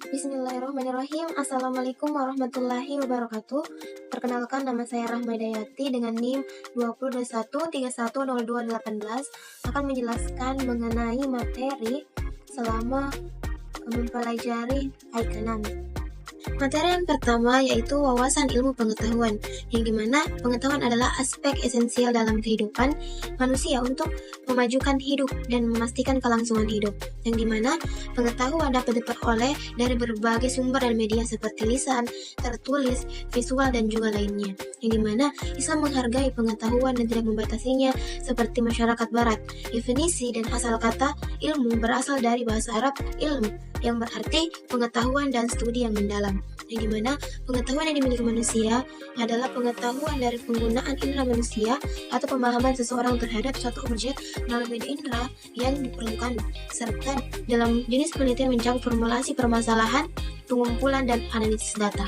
Bismillahirrahmanirrahim. Assalamualaikum warahmatullahi wabarakatuh. Perkenalkan, nama saya Rahma Dayati dengan NIM 2021310218 akan menjelaskan mengenai materi selama mempelajari ekonomi. Materi yang pertama yaitu wawasan ilmu pengetahuan, yang dimana pengetahuan adalah aspek esensial dalam kehidupan manusia untuk memajukan hidup dan memastikan kelangsungan hidup, yang dimana pengetahuan dapat diperoleh dari berbagai sumber dan media seperti lisan, tertulis, visual, dan juga lainnya, yang dimana Islam menghargai pengetahuan dan tidak membatasinya seperti masyarakat barat. Definisi dan asal kata ilmu berasal dari bahasa Arab ilmu, yang berarti pengetahuan dan studi yang mendalam, yang dimana pengetahuan yang dimiliki manusia adalah pengetahuan dari penggunaan indera manusia atau pemahaman seseorang terhadap suatu objek dalam media indera yang diperlukan, serta dalam jenis penelitian mencakup formulasi permasalahan, pengumpulan, dan analisis data.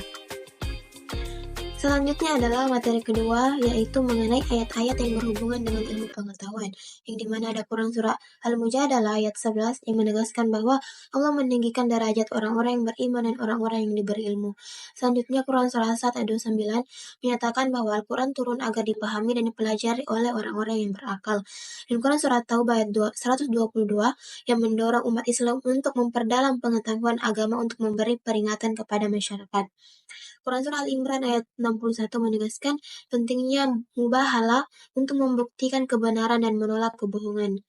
Selanjutnya adalah materi kedua, yaitu mengenai ayat-ayat yang berhubungan dengan ilmu pengetahuan, yang dimana ada Quran surah Al-Mujadalah ayat 11 yang menegaskan bahwa Allah meninggikan derajat orang-orang yang beriman dan orang-orang yang diberi ilmu. Selanjutnya Quran surah As-Sad ayat 29 menyatakan bahwa Al-Quran turun agar dipahami dan dipelajari oleh orang-orang yang berakal. Dan Quran surah Taubah ayat 122 yang mendorong umat Islam untuk memperdalam pengetahuan agama untuk memberi peringatan kepada masyarakat. Quran surah Al-Imran ayat 61 menegaskan pentingnya mubahalah untuk membuktikan kebenaran dan menolak kebohongan.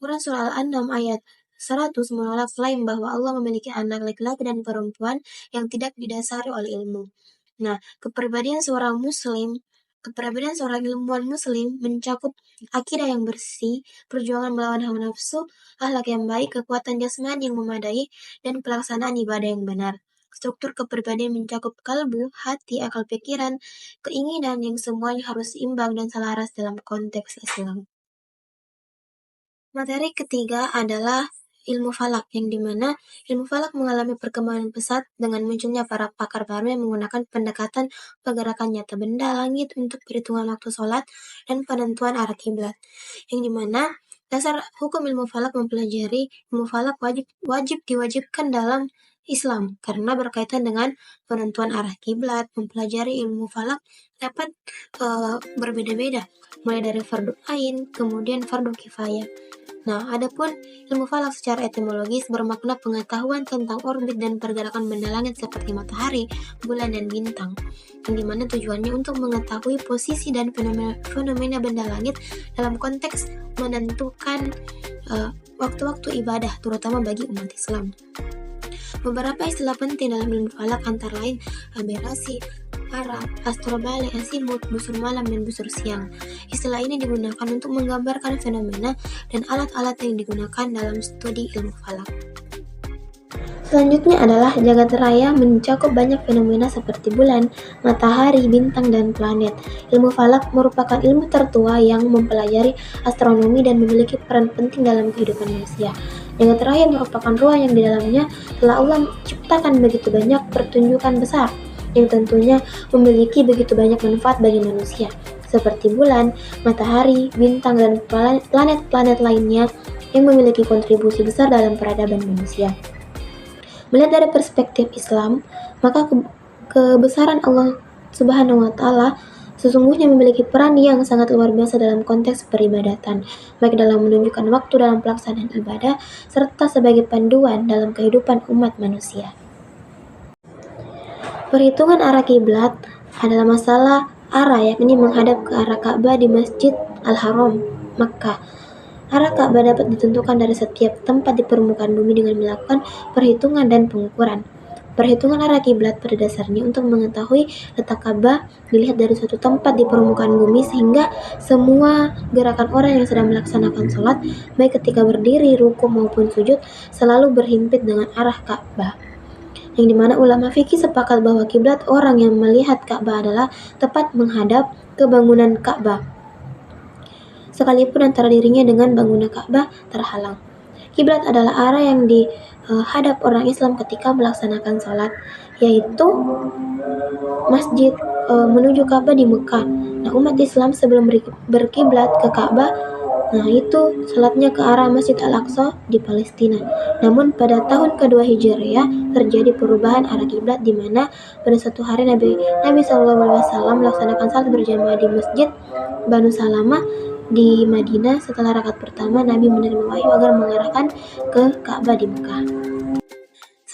Quran surah Al-An'am ayat 100 menolak klaim bahwa Allah memiliki anak laki-laki dan perempuan yang tidak didasari oleh ilmu. Nah, kepribadian seorang ilmuwan muslim mencakup akidah yang bersih, perjuangan melawan hawa nafsu, akhlak yang baik, kekuatan jasmani yang memadai, dan pelaksanaan ibadah yang benar. Struktur kepribadian mencakup kalbu, hati, akal pikiran, keinginan yang semuanya harus seimbang dan selaras dalam konteks Islam. Materi ketiga adalah ilmu falak, yang dimana ilmu falak mengalami perkembangan pesat dengan munculnya para pakar baru yang menggunakan pendekatan pergerakan nyata benda langit untuk perhitungan waktu sholat dan penentuan arah kiblat, yang dimana dasar hukum ilmu falak mempelajari ilmu falak wajib diwajibkan dalam Islam karena berkaitan dengan penentuan arah kiblat. Mempelajari ilmu falak dapat berbeda-beda, mulai dari fardu ain kemudian fardu kifayah. Nah, adapun ilmu falak secara etimologis bermakna pengetahuan tentang orbit dan pergerakan benda langit seperti matahari, bulan, dan bintang, yang dimana tujuannya untuk mengetahui posisi dan fenomena benda langit dalam konteks menentukan waktu-waktu ibadah, terutama bagi umat Islam. Beberapa istilah penting dalam ilmu falak antara lain aberasi, arah, astrobalik, asimut, busur malam, dan busur siang. Istilah ini digunakan untuk menggambarkan fenomena dan alat-alat yang digunakan dalam studi ilmu falak. Selanjutnya adalah jagat raya, mencakup banyak fenomena seperti bulan, matahari, bintang, dan planet. Ilmu falak merupakan ilmu tertua yang mempelajari astronomi dan memiliki peran penting dalam kehidupan manusia. Jagat raya merupakan ruang yang di dalamnya telah Allah ciptakan begitu banyak pertunjukan besar yang tentunya memiliki begitu banyak manfaat bagi manusia, seperti bulan, matahari, bintang, dan planet-planet lainnya yang memiliki kontribusi besar dalam peradaban manusia. Melihat dari perspektif Islam, maka kebesaran Allah Subhanahu wa Ta'ala sesungguhnya memiliki peran yang sangat luar biasa dalam konteks peribadatan, baik dalam menunjukkan waktu dalam pelaksanaan ibadah, serta sebagai panduan dalam kehidupan umat manusia. Perhitungan arah kiblat adalah masalah arah, yakni menghadap ke arah Ka'bah di Masjid Al-Haram, Makkah. Arah Ka'bah dapat ditentukan dari setiap tempat di permukaan bumi dengan melakukan perhitungan dan pengukuran. Perhitungan arah kiblat pada dasarnya untuk mengetahui letak Ka'bah dilihat dari suatu tempat di permukaan bumi, sehingga semua gerakan orang yang sedang melaksanakan sholat, baik ketika berdiri, ruku, maupun sujud, selalu berhimpit dengan arah Ka'bah. Yang dimana ulama fikih sepakat bahwa kiblat orang yang melihat Ka'bah adalah tepat menghadap ke bangunan Ka'bah, sekalipun antara dirinya dengan bangunan Ka'bah terhalang. Kiblat adalah arah yang dihadap orang Islam ketika melaksanakan sholat, yaitu masjid menuju Ka'bah di Mekah. Nah, umat Islam sebelum berkiblat ke Ka'bah Nah, itu salatnya ke arah Masjid Al-Aqsa di Palestina. Namun pada tahun kedua Hijriah terjadi perubahan arah kiblat di mana pada suatu hari Nabi SAW melaksanakan salat berjamaah di Masjid Banu Salamah di Madinah. Setelah rakaat pertama, Nabi menerima wahyu agar mengarahkan ke Ka'bah di Mekah.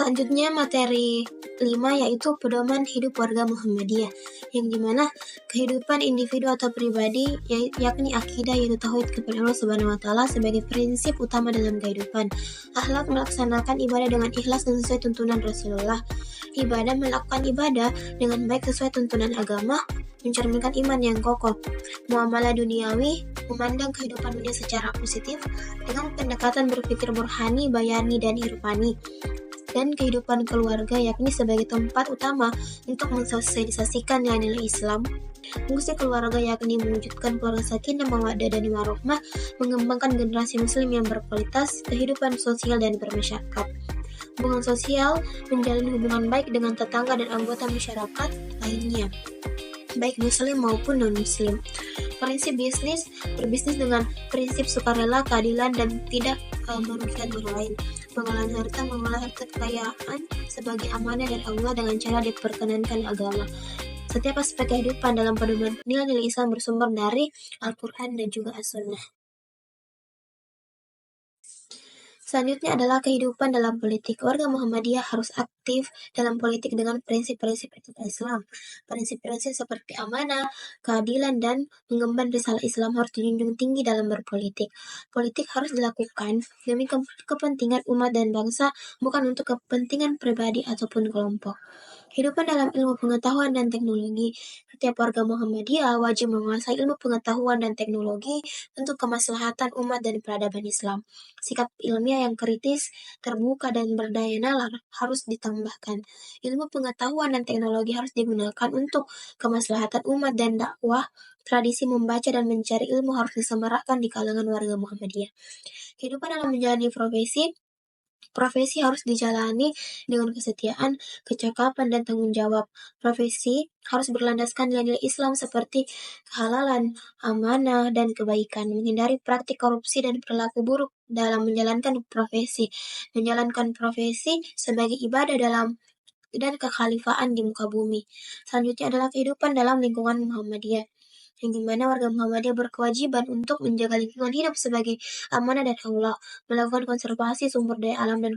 Selanjutnya materi 5 yaitu pedoman hidup warga Muhammadiyah, yang dimana kehidupan individu atau pribadi yakni akidah yaitu tauhid kepada Allah Subhanahu wa taala sebagai prinsip utama dalam kehidupan. Akhlak melaksanakan ibadah dengan ikhlas dan sesuai tuntunan Rasulullah. Ibadah melakukan ibadah dengan baik sesuai tuntunan agama, mencerminkan iman yang kokoh. Muamalah duniawi memandang kehidupan dunia secara positif dengan pendekatan berpikir burhani, bayani, dan irfani. Dan kehidupan keluarga yakni sebagai tempat utama untuk mensosialisasikan nilai-nilai Islam. Fungsi keluarga yakni mewujudkan keluarga sakinah, mawaddah, dan warahmah, mengembangkan generasi muslim yang berkualitas, kehidupan sosial dan bermasyarakat. Hubungan sosial menjalin hubungan baik dengan tetangga dan anggota masyarakat lainnya, baik muslim maupun non-muslim. Prinsip bisnis, berbisnis dengan prinsip sukarela, keadilan, dan tidak merugikan orang lain. Pengelolaan harta, mengelola harta kekayaan sebagai amanah dari Allah dengan cara diperkenankan agama. Setiap aspek kehidupan dalam pedoman nilai-nilai Islam bersumber dari Al-Quran dan juga As-Sunnah. Selanjutnya adalah kehidupan dalam politik. Warga Muhammadiyah harus aktif dalam politik dengan prinsip-prinsip etika Islam. Prinsip-prinsip seperti amanah, keadilan, dan mengemban risalah Islam harus dijunjung tinggi dalam berpolitik. Politik harus dilakukan demi kepentingan umat dan bangsa, bukan untuk kepentingan pribadi ataupun kelompok. Kehidupan dalam ilmu pengetahuan dan teknologi. Setiap warga Muhammadiyah wajib menguasai ilmu pengetahuan dan teknologi untuk kemaslahatan umat dan peradaban Islam. Sikap ilmiah yang kritis, terbuka, dan berdaya nalar harus ditambahkan. Ilmu pengetahuan dan teknologi harus digunakan untuk kemaslahatan umat dan dakwah. Tradisi membaca dan mencari ilmu harus disemarakkan di kalangan warga Muhammadiyah. Kehidupan dalam menjalani Profesi harus dijalani dengan kesetiaan, kecakapan, dan tanggung jawab. Profesi harus berlandaskan nilai-nilai Islam seperti kehalalan, amanah, dan kebaikan. Menghindari praktik korupsi dan perilaku buruk dalam menjalankan profesi. Menjalankan profesi sebagai ibadah dan kekhalifaan di muka bumi. Selanjutnya adalah kehidupan dalam lingkungan Muhammadiyah, yang dimana warga Muhammadiyah berkewajiban untuk menjaga lingkungan hidup sebagai amanah dari Allah, melakukan konservasi sumber daya alam dan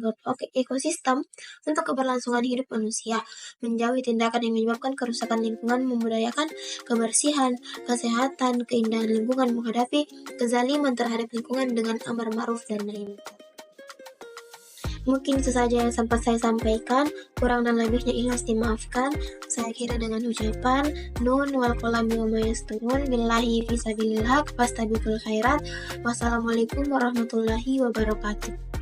ekosistem untuk keberlangsungan hidup manusia, menjauhi tindakan yang menyebabkan kerusakan lingkungan, membudayakan kebersihan, kesehatan, keindahan lingkungan, menghadapi kezaliman terhadap lingkungan dengan amar ma'ruf dan nahi munkar. Mungkin itu saja yang sempat saya sampaikan, kurang dan lebihnya ikhlas dimaafkan. Saya kira dengan ucapan nun wal qalami wa ma yasturun, billahi fisabilillah, fastabiqul khairat. Wassalamualaikum warahmatullahi wabarakatuh.